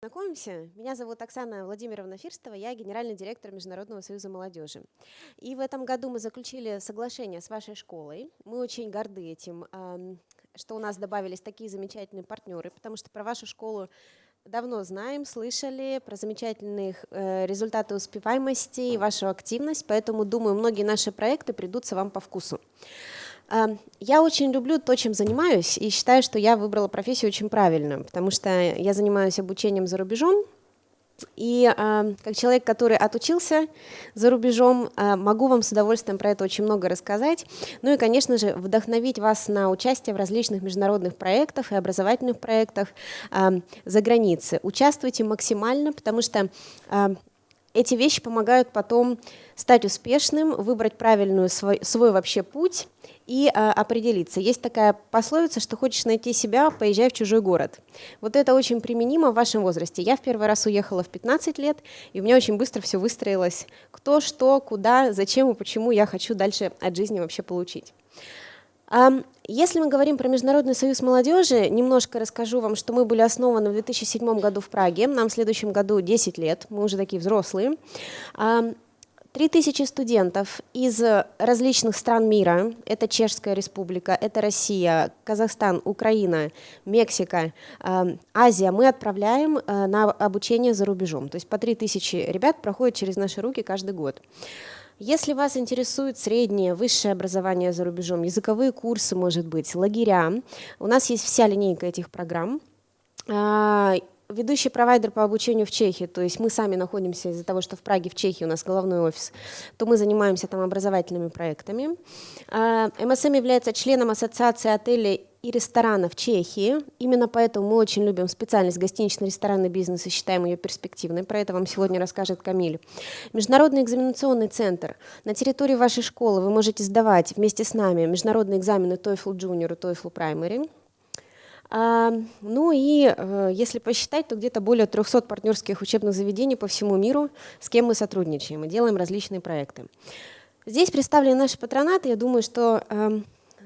Знакомимся. Меня зовут Оксана Владимировна Фирстова, я генеральный директор Международного союза молодежи. И в этом году мы заключили соглашение с вашей школой. Мы очень горды этим, что у нас добавились такие замечательные партнеры, потому что про вашу школу давно знаем, слышали про замечательных результаты успеваемости и вашу активность, поэтому, думаю, многие наши проекты придутся вам по вкусу. Я очень люблю то, чем занимаюсь, и считаю, что я выбрала профессию очень правильно, потому что я занимаюсь обучением за рубежом, и как человек, который отучился за рубежом, могу вам с удовольствием про это очень много рассказать. Ну и, конечно же, вдохновить вас на участие в различных международных проектах и образовательных проектах за границей. Участвуйте максимально, потому что эти вещи помогают потом стать успешным, выбрать правильную свой вообще путь и определиться. Есть такая пословица, что хочешь найти себя, поезжай в чужой город. Вот это очень применимо в вашем возрасте. Я в первый раз уехала в 15 лет, и у меня очень быстро все выстроилось. Кто, что, куда, зачем и почему я хочу дальше от жизни вообще получить. Если мы говорим про Международный союз молодежи, немножко расскажу вам, что мы были основаны в 2007 году в Праге, нам в следующем году 10 лет, мы уже такие взрослые. 3000 студентов из различных стран мира, это Чешская республика, это Россия, Казахстан, Украина, Мексика, Азия, мы отправляем на обучение за рубежом. То есть по 3000 ребят проходят через наши руки каждый год. Если вас интересует среднее, высшее образование за рубежом, языковые курсы, может быть, лагеря, у нас есть вся линейка этих программ. Ведущий провайдер по обучению в Чехии, то есть мы сами находимся из-за того, что в Праге, в Чехии у нас головной офис, то мы занимаемся там образовательными проектами. МСМ является членом Ассоциации отелей и ресторанов Чехии. Именно поэтому мы очень любим специальность гостинично-ресторанный бизнес и считаем ее перспективной. Про это вам сегодня расскажет Камиль. Международный экзаменационный центр. На территории вашей школы вы можете сдавать вместе с нами международные экзамены TOEFL Junior и TOEFL Primary. Ну и если посчитать, то где-то более 300 партнерских учебных заведений по всему миру, с кем мы сотрудничаем и делаем различные проекты. Здесь представлены наши патронаты. Я думаю, что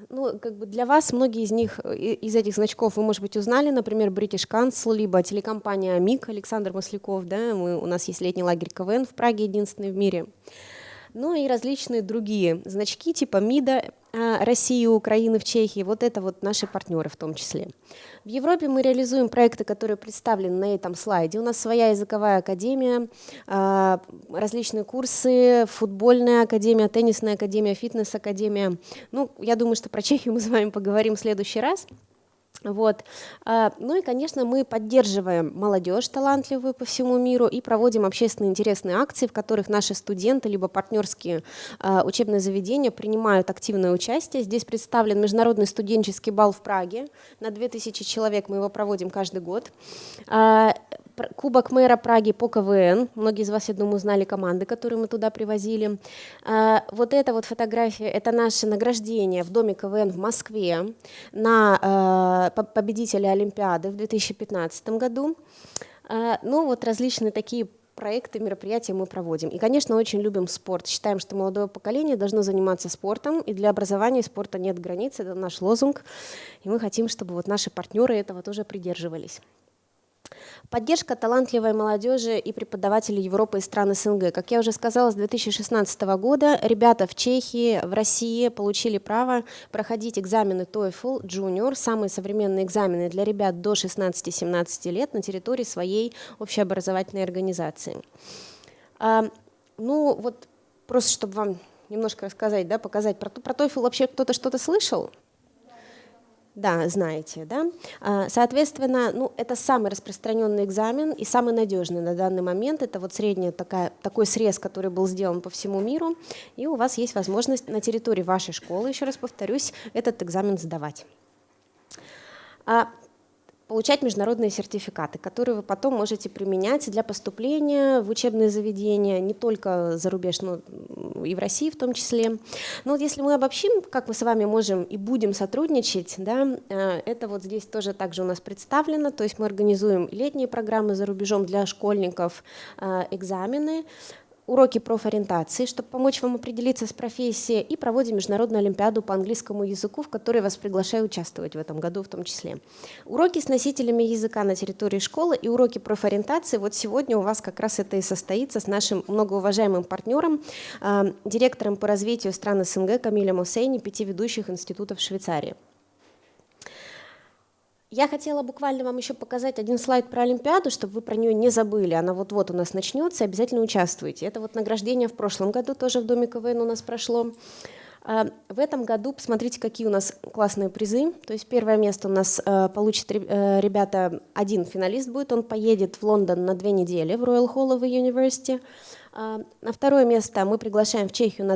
для вас многие из них, из этих значков вы, может быть, узнали, например, British Council, либо телекомпания АМИК, Александр Масляков, да, у нас есть летний лагерь КВН в Праге, единственный в мире. Ну и различные другие значки типа МИДа России, Украины, в Чехии. Вот это вот наши партнеры в том числе. В Европе мы реализуем проекты, которые представлены на этом слайде. У нас своя языковая академия, различные курсы, футбольная академия, теннисная академия, фитнес-академия. Ну, я думаю, что про Чехию мы с вами поговорим в следующий раз. Вот. Ну и, конечно, мы поддерживаем молодежь талантливую по всему миру и проводим общественно интересные акции, в которых наши студенты либо партнерские учебные заведения принимают активное участие. Здесь представлен международный студенческий бал в Праге. На 2000 человек мы его проводим каждый год. Кубок мэра Праги по КВН. Многие из вас, я думаю, знали команды, которые мы туда привозили. Вот эта вот фотография, это наше награждение в Доме КВН в Москве на победителя Олимпиады в 2015 году. Ну вот различные такие проекты, мероприятия мы проводим. И, конечно, очень любим спорт. Считаем, что молодое поколение должно заниматься спортом, и для образования спорта нет границ, это наш лозунг. И мы хотим, чтобы вот наши партнеры этого тоже придерживались. Поддержка талантливой молодежи и преподавателей Европы и стран СНГ. Как я уже сказала, с 2016 года ребята в Чехии, в России получили право проходить экзамены TOEFL Junior, самые современные экзамены для ребят до 16-17 лет на территории своей общеобразовательной организации. Ну вот просто, чтобы вам немножко рассказать, да, показать про TOEFL, вообще кто-то что-то слышал? Да, знаете, да? Соответственно, это самый распространенный экзамен и самый надежный на данный момент. Это вот средний такой срез, который был сделан по всему миру, и у вас есть возможность на территории вашей школы, еще раз повторюсь, этот экзамен сдавать. Получать международные сертификаты, которые вы потом можете применять для поступления в учебные заведения, не только за рубеж, но и в России в том числе. Но вот если мы обобщим, как мы с вами можем и будем сотрудничать, да, это вот здесь тоже также у нас представлено, то есть мы организуем летние программы за рубежом для школьников, экзамены. уроки профориентации, чтобы помочь вам определиться с профессией, и проводим международную олимпиаду по английскому языку, в которой вас приглашаю участвовать в этом году в том числе. Уроки с носителями языка на территории школы и уроки профориентации. Вот сегодня у вас как раз это и состоится с нашим многоуважаемым партнером, директором по развитию стран СНГ Камилем Hosseini, 5 ведущих институтов Швейцарии. Я хотела буквально вам еще показать один слайд про Олимпиаду, чтобы вы про нее не забыли. Она вот-вот у нас начнется, обязательно участвуйте. Это вот награждение в прошлом году тоже в Доме КВН у нас прошло. В этом году посмотрите, какие у нас классные призы. То есть первое место у нас получит ребята, один финалист будет, он поедет в Лондон на 2 недели в Royal Holloway University. На второе место мы приглашаем в Чехию на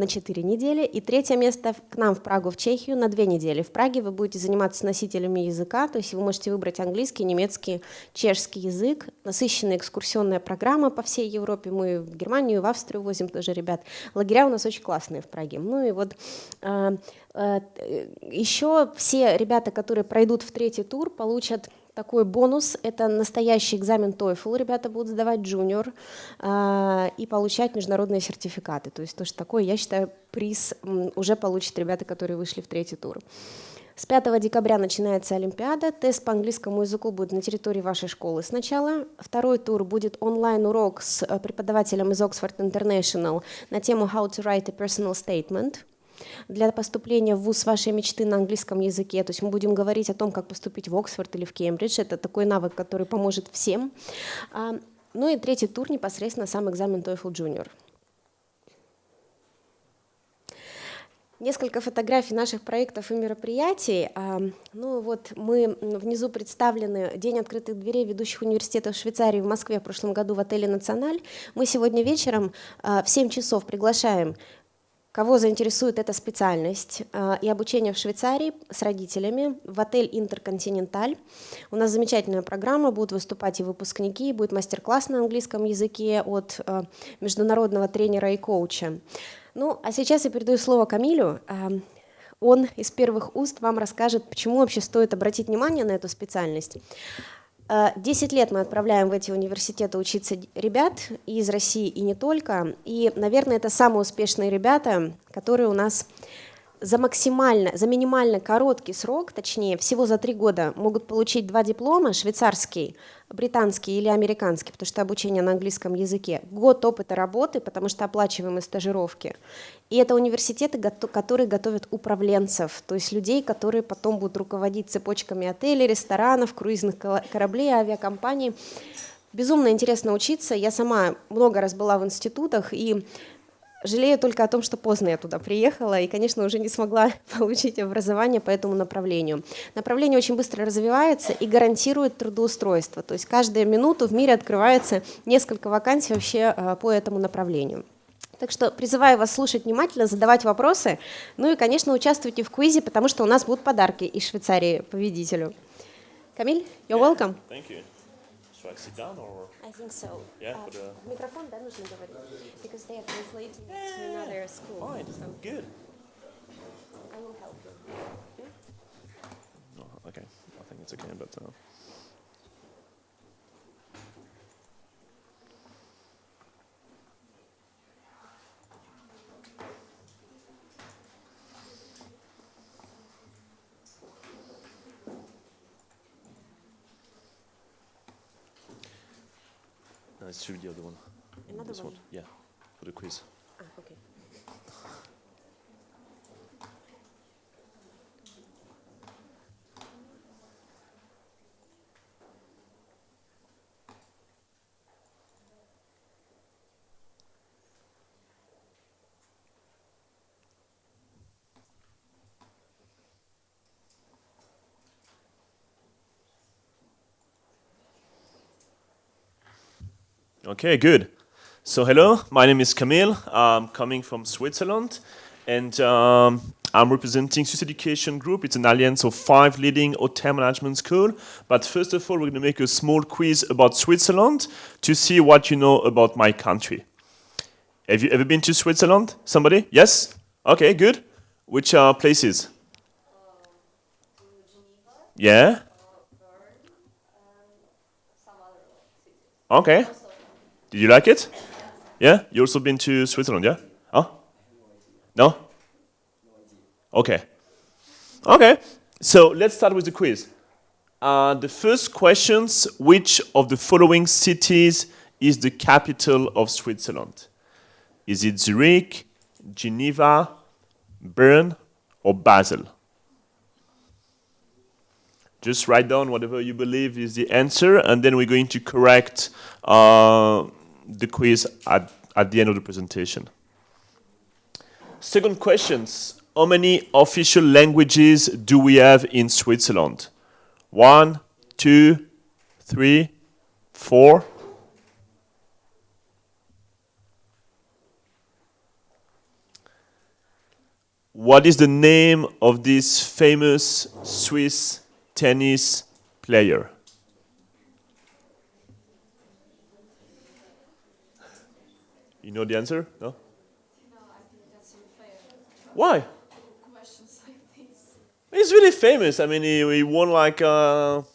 4 недели. И третье место к нам в Прагу, в Чехию, на 2 недели. В Праге вы будете заниматься с носителями языка, то есть вы можете выбрать английский, немецкий, чешский язык. Насыщенная экскурсионная программа по всей Европе. Мы в Германию, в Австрию возим тоже ребят. Лагеря у нас очень классные в Праге. Ну и вот еще все ребята, которые пройдут в 3-й тур, получат такой бонус. Это настоящий экзамен TOEFL. Ребята будут сдавать джуниор и получать международные сертификаты. То есть тоже такой, я считаю, приз уже получат ребята, которые вышли в 3-й тур. С 5 декабря начинается Олимпиада. Тест по английскому языку будет на территории вашей школы сначала. 2-й тур будет онлайн-урок с преподавателем из Oxford International на тему «How to write a personal statement». Для поступления в ВУЗ вашей мечты на английском языке. То есть мы будем говорить о том, как поступить в Оксфорд или в Кембридж. Это такой навык, который поможет всем. Ну и 3-й тур непосредственно сам экзамен TOEFL Junior. Несколько фотографий наших проектов и мероприятий. Ну вот мы внизу представлены День открытых дверей ведущих университетов Швейцарии в Москве в прошлом году в отеле «Националь». Мы сегодня вечером в 7 часов приглашаем, кого заинтересует эта специальность и обучение в Швейцарии с родителями, в отель «Интерконтиненталь». У нас замечательная программа, будут выступать и выпускники, будет мастер-класс на английском языке от международного тренера и коуча. Ну, а сейчас я передаю слово Камилю. Он из первых уст вам расскажет, почему вообще стоит обратить внимание на эту специальность. 10 лет мы отправляем в эти университеты учиться ребят и из России, и не только. И, наверное, это самые успешные ребята, которые у нас за минимально короткий срок, точнее, всего за 3 года, могут получить 2 диплома, швейцарский, британский или американский, потому что обучение на английском языке, год опыта работы, потому что оплачиваемые стажировки. И это университеты, которые готовят управленцев, то есть людей, которые потом будут руководить цепочками отелей, ресторанов, круизных кораблей, авиакомпаний. Безумно интересно учиться. Я сама много раз была в институтах и жалею только о том, что поздно я туда приехала и, конечно, уже не смогла получить образование по этому направлению. Направление очень быстро развивается и гарантирует трудоустройство. То есть каждую минуту в мире открывается несколько вакансий вообще по этому направлению. Так что призываю вас слушать внимательно, задавать вопросы. Ну и, конечно, участвуйте в квизе, потому что у нас будут подарки из Швейцарии победителю. Камиль, you're welcome. Thank you. Should I sit down or? I think so. Yeah, Микрофон, да, нужно говорить? Because they are translating to another school. Fine, So good. I will help you. Oh, okay, I think it's okay, but. No, it should be the other one. Another This one? Yeah, for the quiz. Okay. Okay, good. So hello, my name is Camille. I'm coming from Switzerland, and I'm representing Swiss Education Group. It's an alliance of 5 leading hotel management schools. But first of all, we're going to make a small quiz about Switzerland to see what you know about my country. Have you ever been to Switzerland? Somebody? Yes? Okay, good. Which places? Yeah? Okay. Did you like it? Yeah? You also been to Switzerland, yeah? Huh? No? Okay. Okay. So let's start with the quiz. The first questions, which of the following cities is the capital of Switzerland? Is it Zurich, Geneva, Bern, or Basel? Just write down whatever you believe is the answer, and then we're going to correct the quiz at the end of the presentation. Second questions. How many official languages do we have in Switzerland? 1, 2, 3, 4. What is the name of this famous Swiss tennis player? You know the answer? No? No, I think that's unfair. Why? Questions like these. He's really famous. I mean, he won like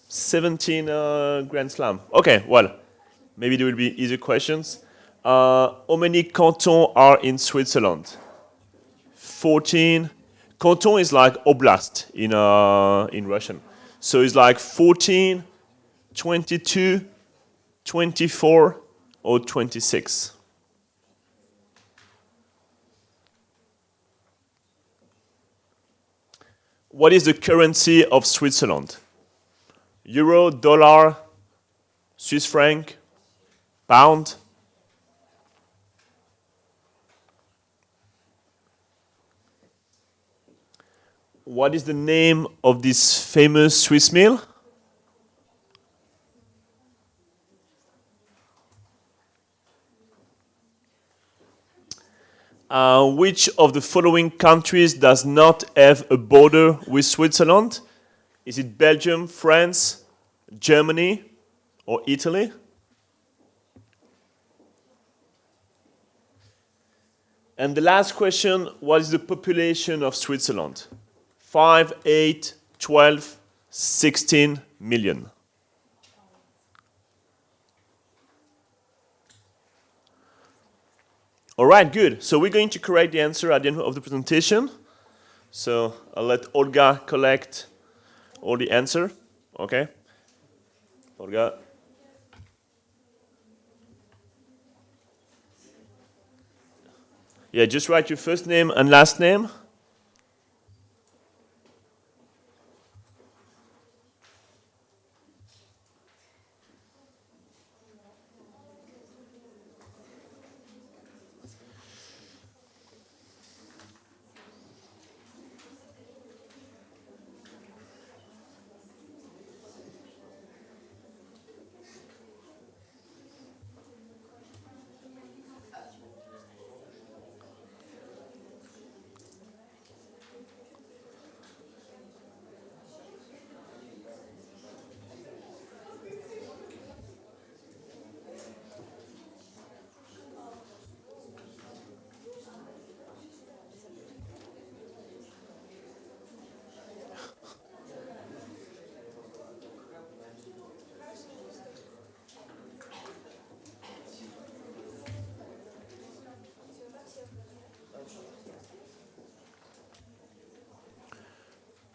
17 Grand Slam. Okay, well, maybe there will be easier questions. How many cantons are in Switzerland? 14. Canton is like oblast in Russian. So it's like 14, 22, 24, or 26. What is the currency of Switzerland? Euro, dollar, Swiss franc, pound? What is the name of this famous Swiss meal? Which of the following countries does not have a border with Switzerland? Is it Belgium, France, Germany, or Italy? And the last question, what is the population of Switzerland? 5, 8, 12, 16 million. All right, good. So we're going to correct the answer at the end of the presentation. So I'll let Olga collect all the answer. Okay? Olga. Yeah, just write your first name and last name.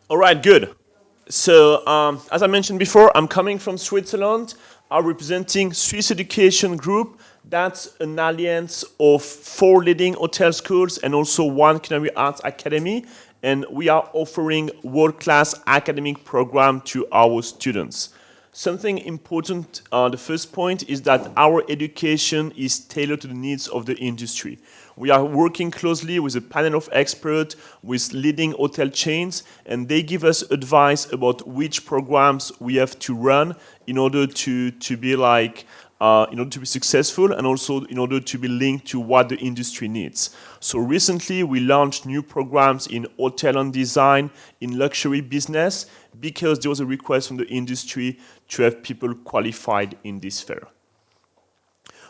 All right, good. So, as I mentioned before, I'm coming from Switzerland. I'm representing Swiss Education Group. That's an alliance of 4 leading hotel schools and also 1 culinary arts academy. And we are offering world-class academic program to our students. Something important, the first point is that our education is tailored to the needs of the industry. We are working closely with a panel of experts with leading hotel chains, and they give us advice about which programs we have to run in order to be like, in order to be successful, and also in order to be linked to what the industry needs. So recently, we launched new programs in hotel and design, in luxury business, because there was a request from the industry to have people qualified in this sphere.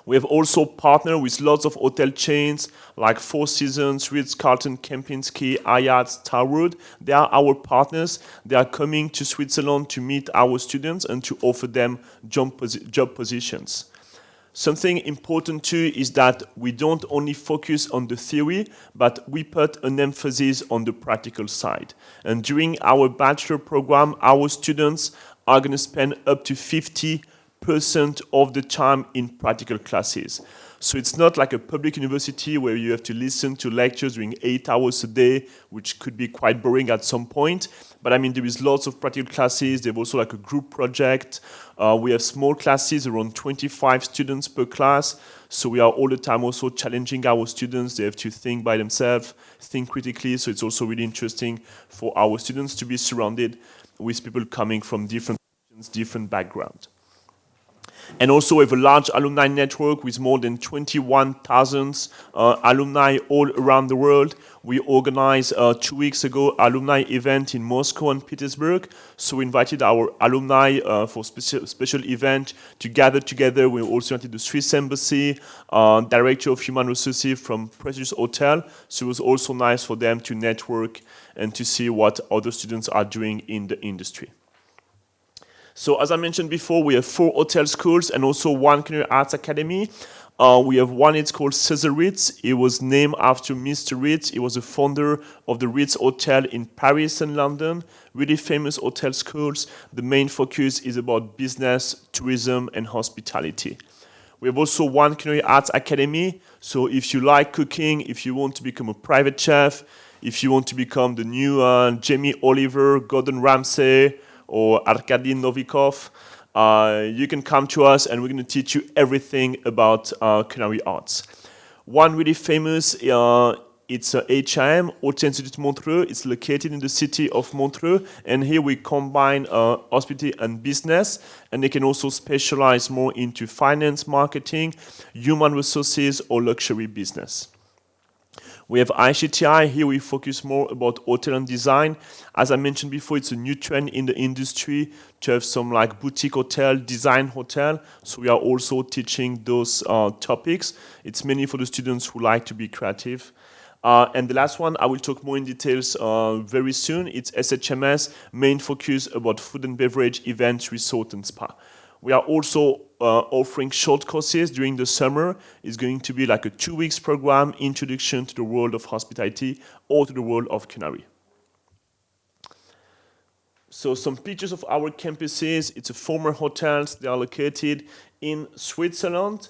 We have also partnered with lots of hotel chains like Four Seasons, Ritz-Carlton, Kempinski, Hyatt, Starwood. They are our partners. They are coming to Switzerland to meet our students and to offer them job positions. Something important too is that we don't only focus on the theory, but we put an emphasis on the practical side. And during our bachelor program, our students are going to spend up to 50% of the time in practical classes. So it's not like a public university where you have to listen to lectures during 8 hours a day, which could be quite boring at some point. But I mean, there is lots of practical classes. There's also like a group project. We have small classes, around 25 students per class. So we are all the time also challenging our students. They have to think by themselves, think critically. So it's also really interesting for our students to be surrounded with people coming from different backgrounds. And also we have a large alumni network with more than 21,000 alumni all around the world. We organized 2 weeks ago alumni event in Moscow and Petersburg. So we invited our alumni for special event to gather together. We also invited the Swiss Embassy, Director of Human Resources from prestigious hotel. So it was also nice for them to network and to see what other students are doing in the industry. So as I mentioned before, we have 4 hotel schools and also 1 culinary arts academy. We have one, it's called Cesar Ritz. It was named after Mr. Ritz. He was the founder of the Ritz Hotel in Paris and London. Really famous hotel schools. The main focus is about business, tourism, and hospitality. We have also 1 culinary arts academy. So if you like cooking, if you want to become a private chef, if you want to become the new Jamie Oliver, Gordon Ramsay, or Arkady Novikov, you can come to us and we're going to teach you everything about culinary arts. One really famous, it's HIM, Haute Institut Montreux. It's located in the city of Montreux, and here we combine hospitality and business, and they can also specialize more into finance, marketing, human resources, or luxury business. We have ICTI. Here we focus more about hotel and design. As I mentioned before, it's a new trend in the industry to have some like boutique hotel, design hotel. So we are also teaching those topics. It's mainly for the students who like to be creative. And the last one, I will talk more in details very soon. It's SHMS, main focus about food and beverage, events, resort and spa. We are also offering short courses during the summer. It's going to be like a 2 weeks program, introduction to the world of hospitality or to the world of culinary. So some pictures of our campuses. It's a former hotels. They are located in Switzerland.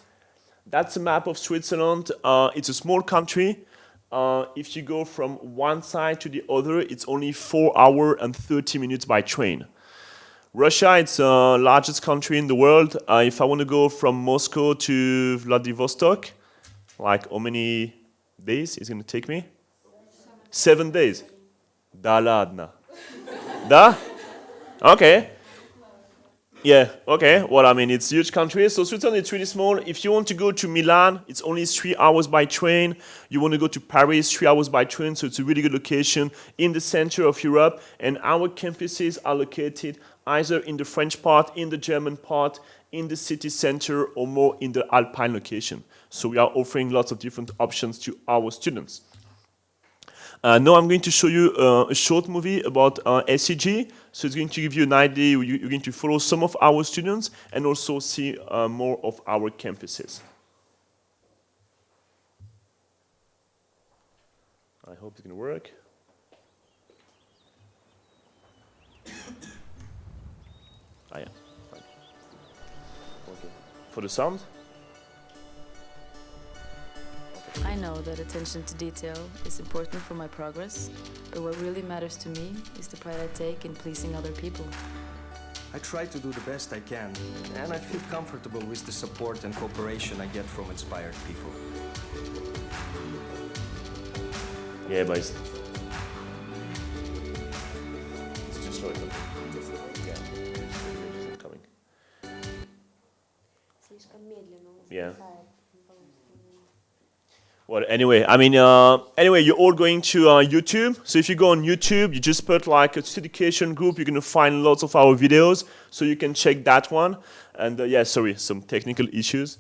That's a map of Switzerland. It's a small country. If you go from one side to the other, it's only 4 hours and 30 minutes by train. Russia, it's the largest country in the world. If I want to go from Moscow to Vladivostok, like how many days is it going to take me? 7 days. Da ladna. Da? Okay. Yeah, okay. Well, I mean, it's a huge country. So Switzerland is really small. If you want to go to Milan, it's only 3 hours by train. You want to go to Paris, 3 hours by train. So it's a really good location in the center of Europe. And our campuses are located either in the French part, in the German part, in the city center, or more in the Alpine location. So we are offering lots of different options to our students. Now I'm going to show you a short movie about SEG. So it's going to give you an idea. You're going to follow some of our students and also see more of our campuses. I hope it's going to work. Ah, yeah, fine. Okay. For the sound? I know that attention to detail is important for my progress, but what really matters to me is the pride I take in pleasing other people. I try to do the best I can, and I feel comfortable with the support and cooperation I get from inspired people. Yeah, but it's too slow. Yeah, it's coming. Yeah. Well, anyway, I mean, you're all going to YouTube. So if you go on YouTube, you just put like a education group, you're going to find lots of our videos. So you can check that one. And yeah, sorry, some technical issues.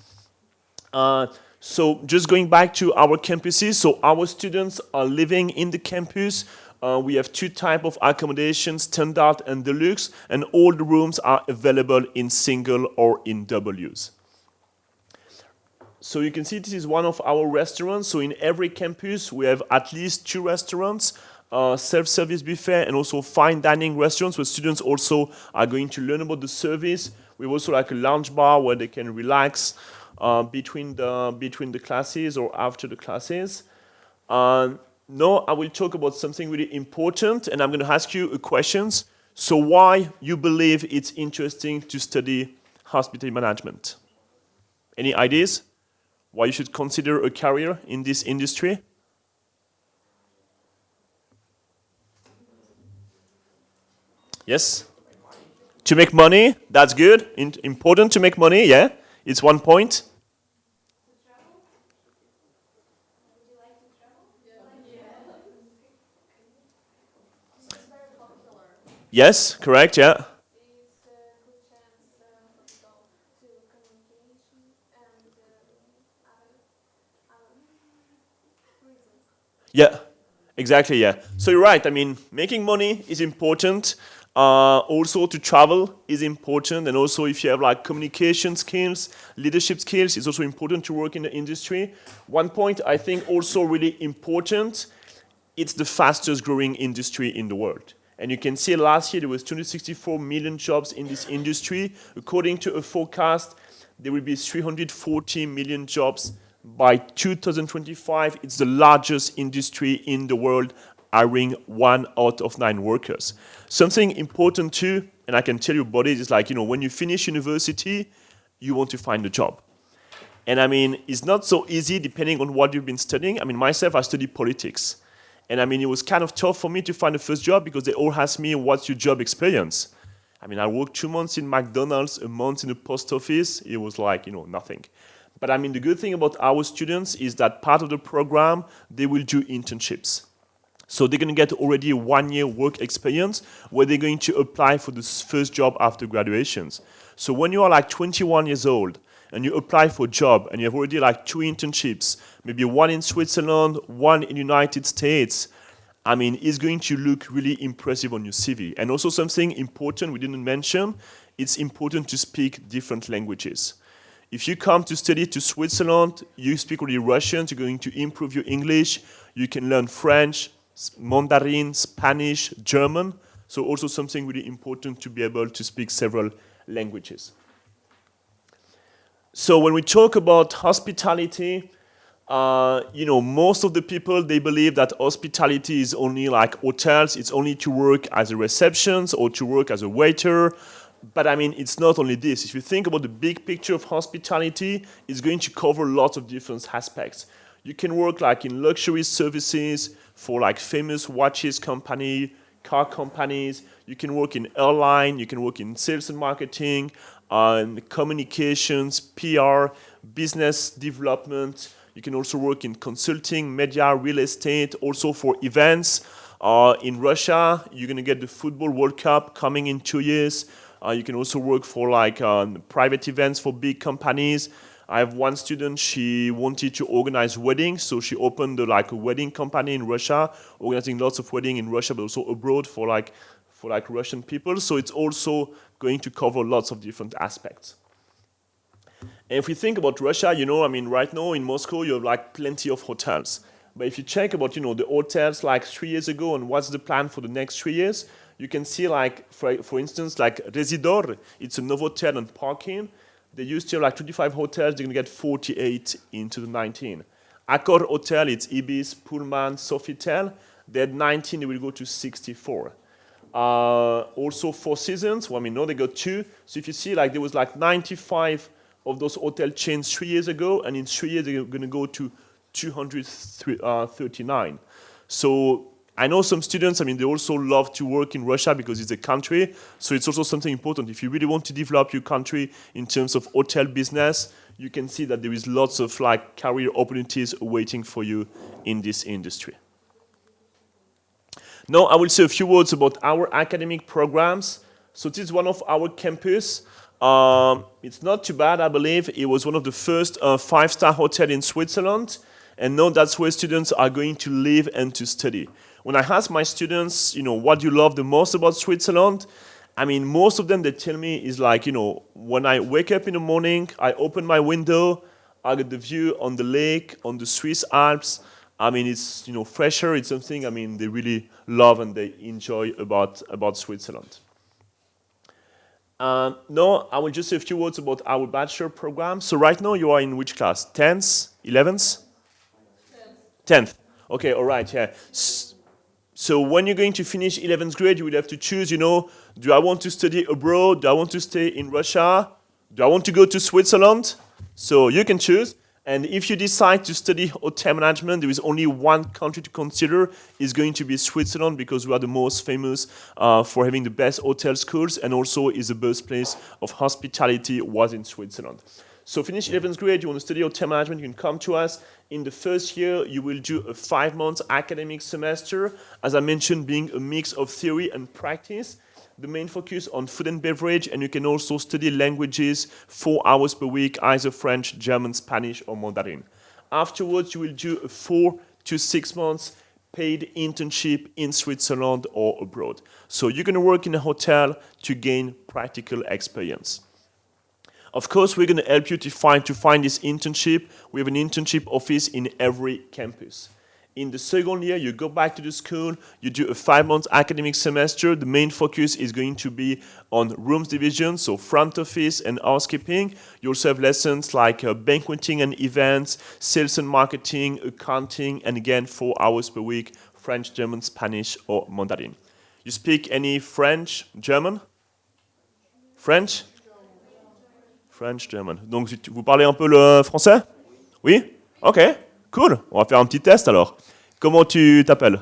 So just going back to our campuses. So our students are living in the campus. We have 2 types of accommodation, standard and deluxe. And all the rooms are available in single or in double use. So you can see this is one of our restaurants. So in every campus, we have at least 2 restaurants, self-service buffet, and also fine dining restaurants where students also are going to learn about the service. We have also like a lounge bar where they can relax between the classes or after the classes. Now I will talk about something really important, and I'm going to ask you a question. So why you believe it's interesting to study hospitality management? Any ideas? Why you should consider a career in this industry? Yes? To make money, that's good. Important to make money, yeah? It's one point. Yes, correct, yeah. It's a good chance to communication and other reasons. Yeah, exactly, yeah. So you're right, I mean, making money is important. Also to travel is important, and also if you have like communication skills, leadership skills, it's also important to work in the industry. One point I think also really important, it's the fastest growing industry in the world. And you can see last year there was 264 million jobs in this industry. According to a forecast, there will be 340 million jobs by 2025. It's the largest industry in the world, hiring 1 out of 9 workers. Something important too, and I can tell you about it, is like, when you finish university, you want to find a job. And I mean, it's not so easy depending on what you've been studying. I mean, myself, I studied politics. And I mean, it was kind of tough for me to find a first job because they all asked me, what's your job experience? I mean, I worked 2 months in McDonald's, a month in the post office. It was like, nothing. But I mean, the good thing about our students is that part of the program, they will do internships. So they're going to get already a 1-year work experience where they're going to apply for the first job after graduations. So when you are like 21 years old and you apply for a job and you have already like 2 internships, maybe 1 in Switzerland, 1 in the United States, I mean, it's going to look really impressive on your CV. And also something important we didn't mention, it's important to speak different languages. If you come to study to Switzerland, you speak already Russian, you're going to improve your English, you can learn French, Mandarin, Spanish, German. So also something really important to be able to speak several languages. So when we talk about hospitality, most of the people, they believe that hospitality is only like hotels. It's only to work as a receptionist or to work as a waiter. But I mean, it's not only this. If you think about the big picture of hospitality, it's going to cover lots of different aspects. You can work like in luxury services for like famous watches company, car companies. You can work in airline. You can work in sales and marketing, communications, PR, business development. You can also work in consulting, media, real estate, also for events. In Russia, you're going to get the Football World Cup coming in 2 years. You can also work for like private events for big companies. I have one student, she wanted to organize weddings, so she opened a wedding company in Russia, organizing lots of weddings in Russia, but also abroad for Russian people. So it's also going to cover lots of different aspects. And if we think about Russia, I mean, right now in Moscow, you have like plenty of hotels. But if you check about, the hotels like 3 years ago and what's the plan for the next 3 years, you can see like, for instance, like Residor, it's a Novotel and parking. They used to have like 25 hotels, they're going to get 48 in 2019. Accor Hotel, it's Ibis, Pullman, Sofitel. They had 19, they will go to 64. Also Four Seasons, well, I mean, no, they got 2. So if you see, like there was like 95 of those hotel chains 3 years ago, and in 3 years they're going to go to 239. So I know some students, I mean, they also love to work in Russia because it's a country. So it's also something important. If you really want to develop your country in terms of hotel business, you can see that there is lots of like career opportunities waiting for you in this industry. Now I will say a few words about our academic programs. So this is one of our campus. It's not too bad, I believe. It was one of the first 5-star hotels in Switzerland. And now that's where students are going to live and to study. When I ask my students, what do you love the most about Switzerland? I mean, most of them, they tell me is like, when I wake up in the morning, I open my window, I got the view on the lake, on the Swiss Alps. I mean, it's fresher. It's something they really love and they enjoy about Switzerland. Now, I will just say a few words about our bachelor program. So right now, you are in which class? 10th, 11th? 10th. Okay, all right, yeah. So when you're going to finish 11th grade, you will have to choose, do I want to study abroad? Do I want to stay in Russia? Do I want to go to Switzerland? So you can choose. And if you decide to study hotel management, there is only one country to consider. It's going to be Switzerland because we are the most famous for having the best hotel schools, and also is the birthplace of hospitality was in Switzerland. So finish 11th grade, you want to study hotel management, you can come to us. In the first year, you will do a 5-month academic semester, as I mentioned, being a mix of theory and practice. The main focus on food and beverage, and you can also study languages 4 hours per week, either French, German, Spanish, or Mandarin. Afterwards, you will do a 4 to 6 months paid internship in Switzerland or abroad. So you're going to work in a hotel to gain practical experience. Of course, we're going to help you to find this internship. We have an internship office in every campus. In the second year, you go back to the school, you do a 5-month academic semester. The main focus is going to be on rooms division, so front office and housekeeping. You also have lessons like banqueting and events, sales and marketing, accounting, and again, 4 hours per week, French, German, Spanish, or Mandarin. You speak any French, German? French? French, German. Donc, vous parlez un peu le français? Oui? Ok, cool. On va faire un petit test alors. Comment tu t'appelles?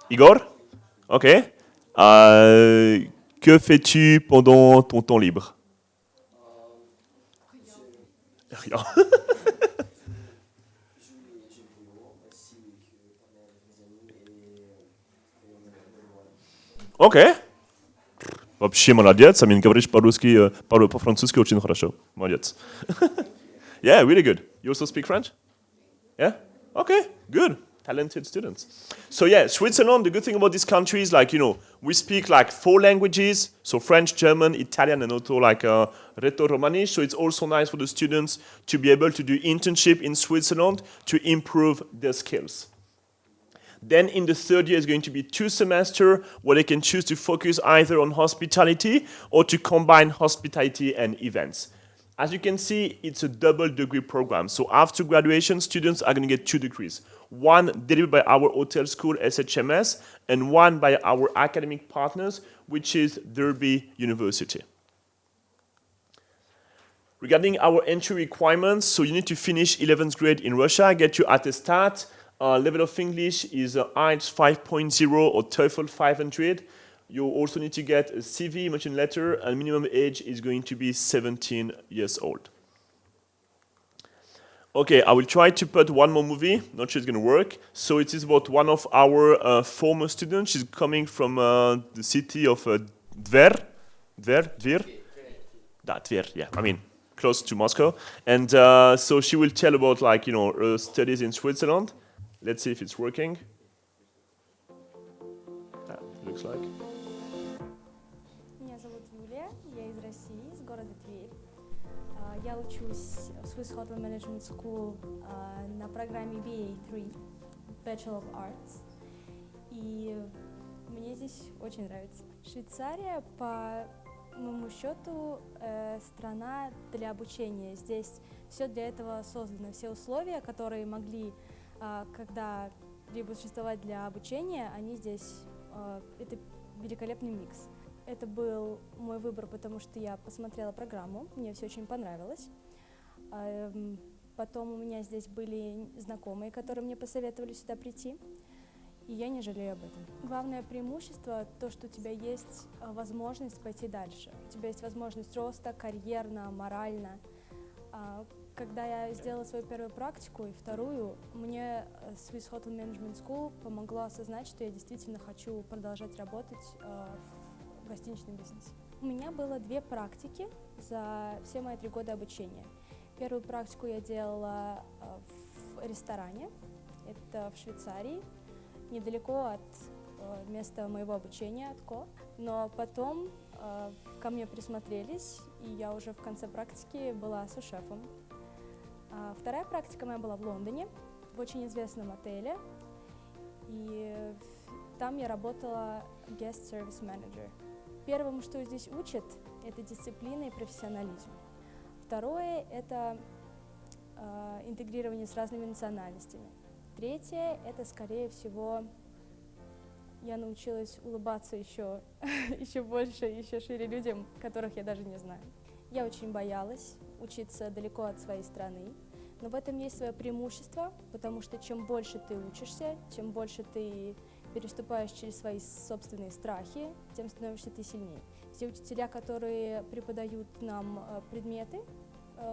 Igor? Ok. Que fais-tu pendant ton temps libre? Rien. Ok. Вообще молодец. I mean, говоришь по-французски очень хорошо. Молодец. Yeah, really good. You also speak French? Yeah? Okay, good. Talented students. So yeah, Switzerland, the good thing about this country is we speak 4 languages, so French, German, Italian, and also Reto-Romanish. So it's also nice for the students to be able to do internship in Switzerland to improve their skills. Then in the third year is going to be 2 semesters where they can choose to focus either on hospitality or to combine hospitality and events. As you can see, it's a double degree program. So after graduation, students are going to get 2 degrees. One delivered by our hotel school, SHMS, and one by our academic partners, which is Derby University. Regarding our entry requirements, so you need to finish 11th grade in Russia, get your attestat. Level of English is IELTS 5.0 or TOEFL 500. You also need to get a CV, motion letter, and minimum age is going to be 17 years old. Okay, I will try to put one more movie. Not sure it's going to work. So it is about one of our former students. She's coming from the city of Tver, yeah. I mean, close to Moscow. And so she will tell about her studies in Switzerland. Let's see if it's working. Looks like. Меня зовут Юлия, я из России, из города Тверь. Я учусь в Swiss Hotel Management School на программе BA3, Bachelor of Arts. И мне здесь очень нравится. Швейцария, по моему счету, страна для обучения. Здесь все для этого создано. Все условия, которые могли когда-либо существовать для обучения, они здесь, это великолепный микс. Это был мой выбор, потому что я посмотрела программу, мне все очень понравилось. Потом у меня здесь были знакомые, которые мне посоветовали сюда прийти, и я не жалею об этом. Главное преимущество — то, что у тебя есть возможность пойти дальше. У тебя есть возможность роста карьерно, морально. Когда я сделала свою первую практику и вторую, мне Swiss Hotel Management School помогло осознать, что я действительно хочу продолжать работать в гостиничном бизнесе. У меня было 2 практики за все мои 3 года обучения. Первую практику я делала в ресторане, это в Швейцарии, недалеко от места моего обучения, от Ко. Но потом ко мне присмотрелись, и я уже в конце практики была су-шефом. Вторая практика моя была в Лондоне, в очень известном отеле. И там я работала guest service manager. Первым, что здесь учат, это дисциплина и профессионализм. Второе – это интегрирование с разными национальностями. Третье – это, скорее всего, я научилась улыбаться еще больше, еще шире людям, которых я даже не знаю. Я очень боялась учиться далеко от своей страны, но в этом есть свое преимущество, потому что чем больше ты учишься, чем больше ты переступаешь через свои собственные страхи, тем становишься ты сильнее. Все учителя, которые преподают нам предметы,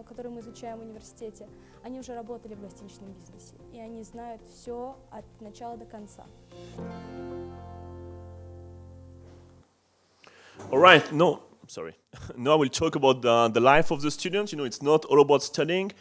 которые мы изучаем в университете, они уже работали в гостиничном бизнесе, и они знают все от начала до конца. All right, now I will talk about the life of the students. You know, it's not all about studying.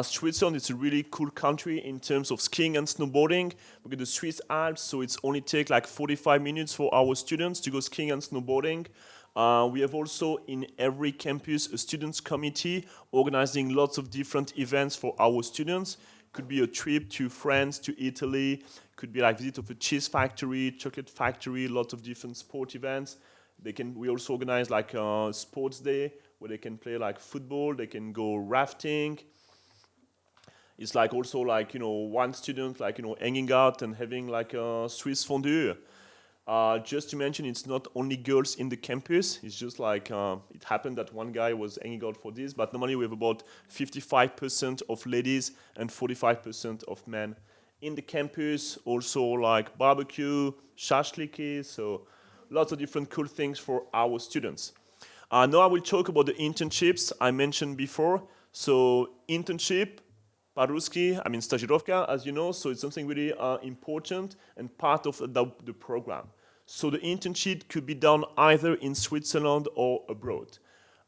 Switzerland is a really cool country in terms of skiing and snowboarding. We get the Swiss Alps, so it's only take like 45 minutes for our students to go skiing and snowboarding. We have also in every campus a students committee organizing lots of different events for our students. Could be a trip to France, to Italy, could be like visit of a cheese factory, chocolate factory, lots of different sport events. We also organize like a sports day where they can play like football, they can go rafting. It's like also like, you know, one student like, you know, hanging out and having like a Swiss fondue. Just to mention, it's not only girls in the campus. It's just like, it happened that one guy was hanging out for this, but normally we have about 55% of ladies and 45% of men in the campus. Also like barbecue, shashliki, so lots of different cool things for our students. Now I will talk about the internships I mentioned before. So internship, по-русски, I mean стажировка, as you know, so it's something really important and part of the program. So the internship could be done either in Switzerland or abroad.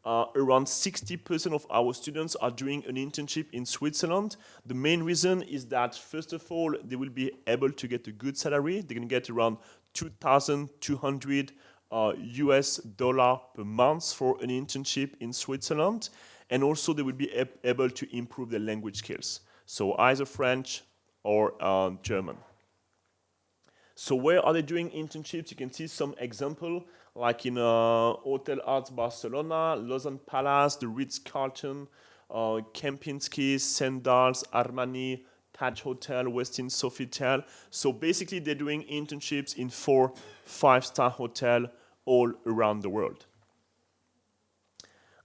Around 60% of our students are doing an internship in Switzerland. The main reason is that, first of all, they will be able to get a good salary. They're going to get around $2,200 US dollar per month for an internship in Switzerland. And also they will be able to improve their language skills. So either French or German. So where are they doing internships? You can see some example, like in Hotel Arts Barcelona, Lausanne Palace, the Ritz-Carlton, Kempinski, Sandals, Armani, Taj Hotel, Westin Sofitel. So basically they're doing internships in 4 5-star hotels all around the world.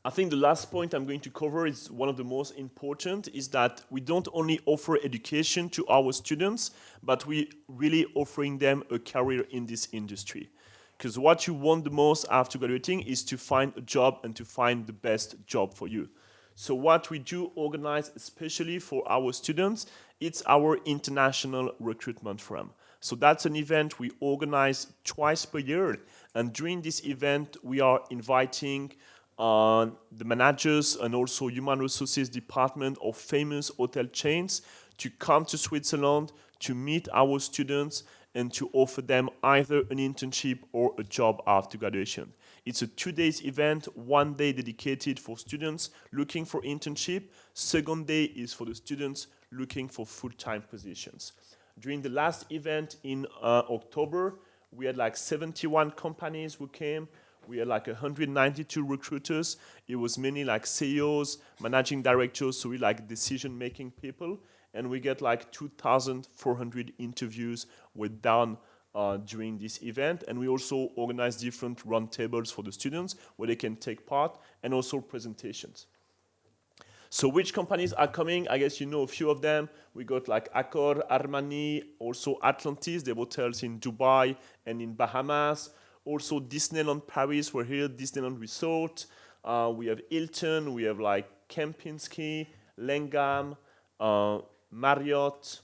I think the last point I'm going to cover is one of the most important, is that we don't only offer education to our students, but we really offering them a career in this industry. Because what you want the most after graduating is to find a job and to find the best job for you. So what we do organize especially for our students, it's our international recruitment forum. So that's an event we organize twice per year. And during this event, we are inviting the managers and also human resources department of famous hotel chains to come to Switzerland to meet our students and to offer them either an internship or a job after graduation. It's a 2-day event, 1 day dedicated for students looking for internship, second day is for the students looking for full-time positions. During the last event in October, we had like 71 companies who came. We had like 192 recruiters. It was mainly like CEOs, managing directors, so we like decision-making people. And we get like 2,400 interviews were done during this event. And we also organize different roundtables for the students where they can take part, and also presentations. So which companies are coming? I guess you know a few of them. We got like Accor, Armani, also Atlantis, they have hotels in Dubai and in Bahamas. Also Disneyland Paris, we're here, Disneyland Resort. We have Hilton, we have like Kempinski, Langham, Marriott,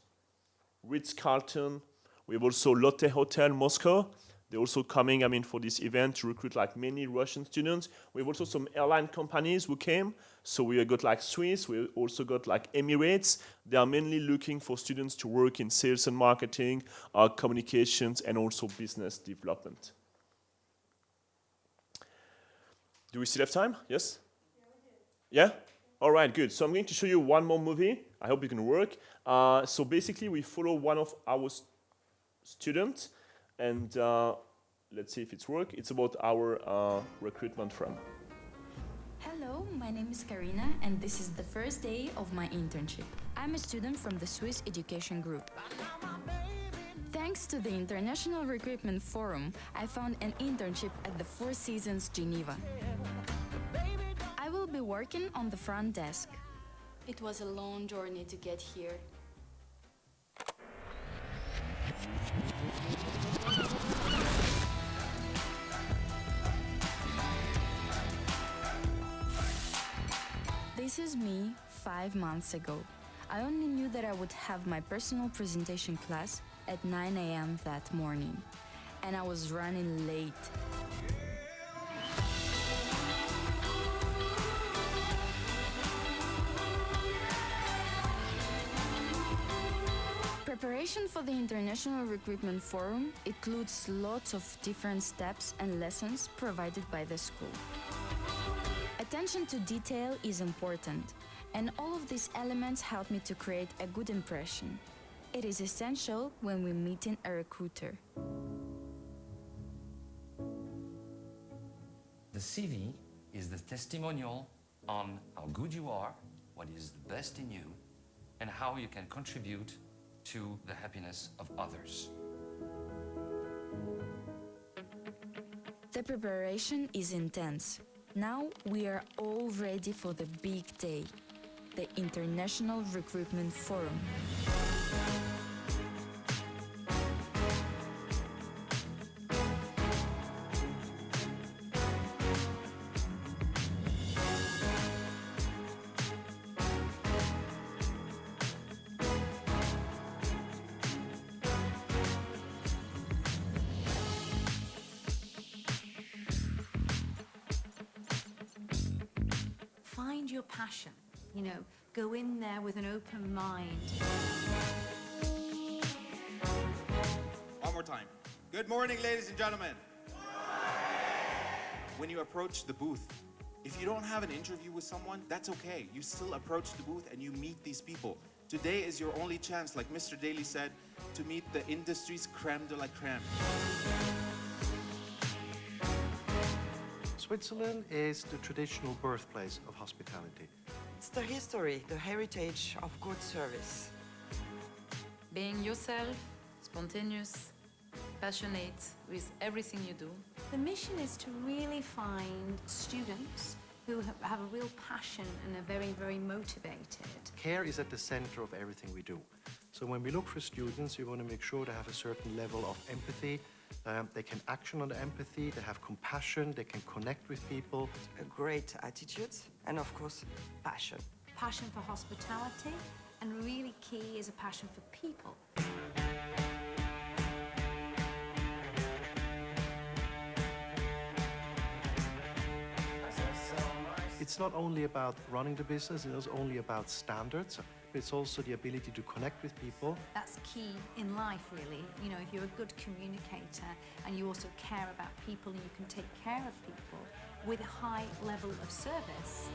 Ritz-Carlton. We have also Lotte Hotel Moscow. They're also coming, I mean, for this event to recruit like many Russian students. We have also some airline companies who came. So we have got like Swiss, we also got like Emirates. They are mainly looking for students to work in sales and marketing, communications, and also business development. Do we still have time? Yes? Yeah? All right, good. So I'm going to show you one more movie. I hope it can work. So basically, we follow one of our students, and let's see if it's work. It's about our recruitment firm. Hello, my name is Karina, and this is the first day of my internship. I'm a student from the Swiss Education Group. Thanks to the International Recruitment Forum, I found an internship at the Four Seasons Geneva. I will be working on the front desk. It was a long journey to get here. This is me 5 months ago. I only knew that I would have my personal presentation class at 9 a.m. that morning, and I was running late. Preparation for the International Recruitment Forum includes lots of different steps and lessons provided by the school. Attention to detail is important, and all of these elements help me to create a good impression. It is essential when we're meeting a recruiter. The CV is the testimonial on how good you are, what is the best in you, and how you can contribute to the happiness of others. The preparation is intense. Now we are all ready for the big day, the International Recruitment Forum. Find your passion, go in there with an open mind. One more time. Good morning, ladies and gentlemen. When you approach the booth, if you don't have an interview with someone, that's okay. You still approach the booth and you meet these people. Today is your only chance, like Mr. Daly said, to meet the industry's creme de la creme. Switzerland is the traditional birthplace of hospitality. It's the history, the heritage of good service. Being yourself, spontaneous, passionate with everything you do. The mission is to really find students who have a real passion and are very, very motivated. Care is at the center of everything we do. So when we look for students, we want to make sure they have a certain level of empathy. They can action on the empathy, they have compassion, they can connect with people. A great attitude and, of course, passion. Passion for hospitality, and really key is a passion for people. It's not only about running the business, it's not only about standards, but it's also the ability to connect with people. That's key in life, really. If you're a good communicator and you also care about people and you can take care of people with a high level of service.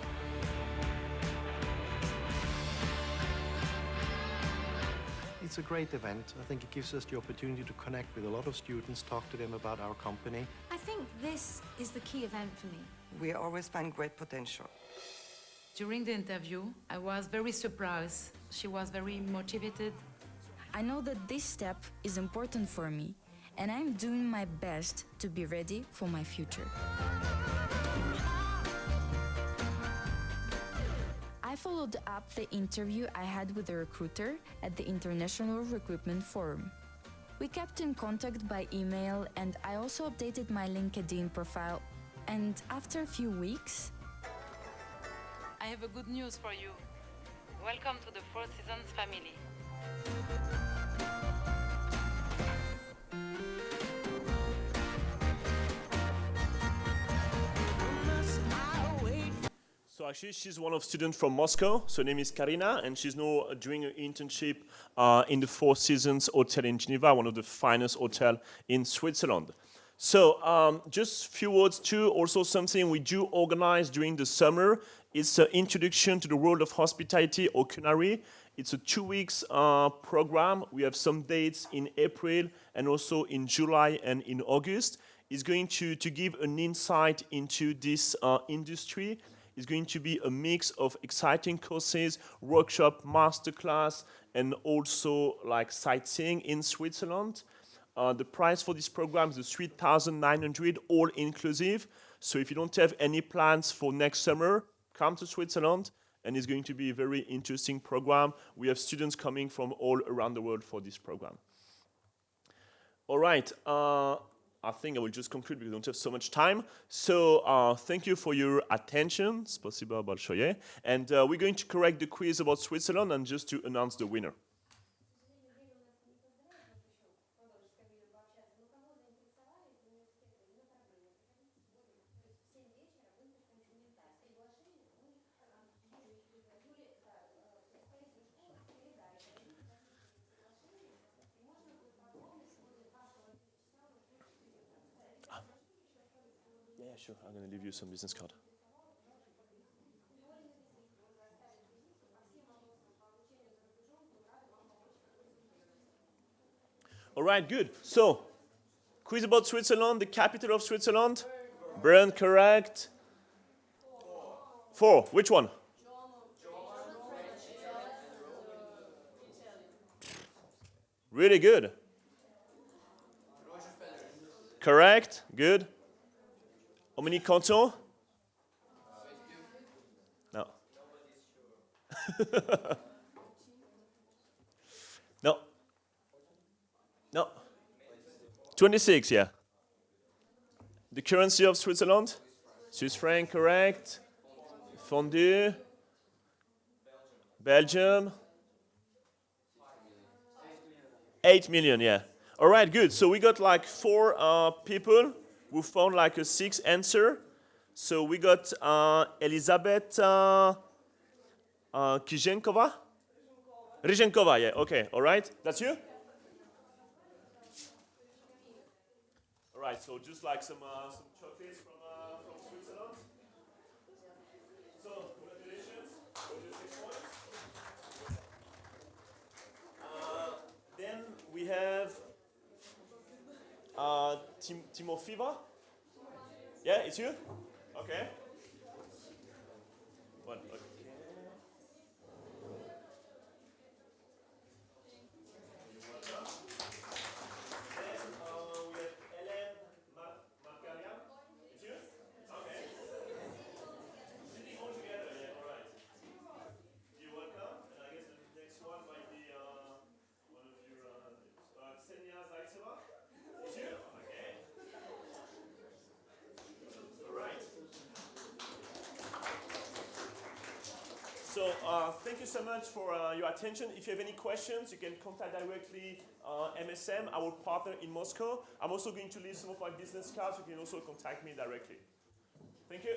It's a great event. I think it gives us the opportunity to connect with a lot of students, talk to them about our company. I think this is the key event for me. We always find great potential. During the interview, I was very surprised. She was very motivated. I know that this step is important for me, and I'm doing my best to be ready for my future. I followed up the interview I had with the recruiter at the International Recruitment Forum. We kept in contact by email, and I also updated my LinkedIn profile. And after a few weeks, I have a good news for you. Welcome to the Four Seasons family. So actually, she's one of students from Moscow. So her name is Karina, and she's now doing an internship in the Four Seasons Hotel in Geneva, one of the finest hotels in Switzerland. So just a few words too, also something we do organize during the summer It's an introduction to the world of hospitality or culinary. It's a 2 weeks program. We have some dates in April and also in July and in August. It's going to give an insight into this industry. It's going to be a mix of exciting courses, workshop, masterclass, and also like sightseeing in Switzerland. The price for this program is 3,900, all inclusive. So if you don't have any plans for next summer, come to Switzerland, and it's going to be a very interesting program. We have students coming from all around the world for this program. All right, I think I will just conclude because we don't have so much time. So thank you for your attention. Спасибо большое. And we're going to correct the quiz about Switzerland and just to announce the winner. Yeah, sure. I'm going to leave you some business card. All right, good. So, quiz about Switzerland, the capital of Switzerland. Bern, correct. 4. Which one? Really good. Correct. Good. How many cantons? No. No. No. 26, yeah. The currency of Switzerland? Swiss franc, correct. Fondue. Belgium. 8 million, yeah. All right, good. So we got like 4 people who found like a 6 answer. So we got Elizabeth Kijenkova? Rijenkova, yeah, okay, all right. That's you? All right, so just like some chocolates from Switzerland. So, congratulations for the 6 points. Then we have Timofiva. Yeah, it's you? Okay. One, okay. So thank you so much for your attention. If you have any questions, you can contact directly MSM, our partner in Moscow. I'm also going to leave some of my business cards. You can also contact me directly. Thank you.